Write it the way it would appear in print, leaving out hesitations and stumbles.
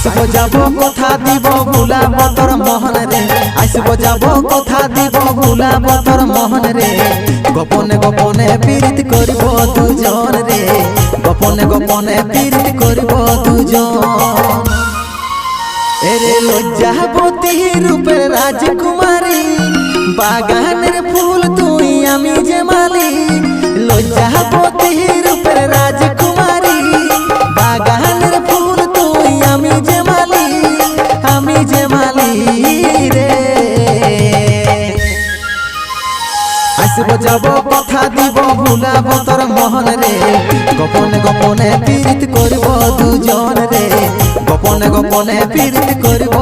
আসব যাব কথা দিব ভুলাব তোর মোহন রে আসব যাব কথা দিব ভুলাব তোর মোহন রে গোপনে গোপনে পীড়িত করিব দুজন রে গোপনে গোপনে পীড়িত করিব দুজন এরে লজ্জাবতী রূপের রাজকুমারী বাগানের ফুল তুই আমি যে মালি লজ্জাবতী রূপের রাজকুমারী বাগানের ফুল তুই আমি যে মালি রে আসব যাব কথা দিব ভুলাব তোর মোহন রে গোপনে গোপনে পীড়িত করিব দুজন রে গোপনে গোপনে পীড়িত করিব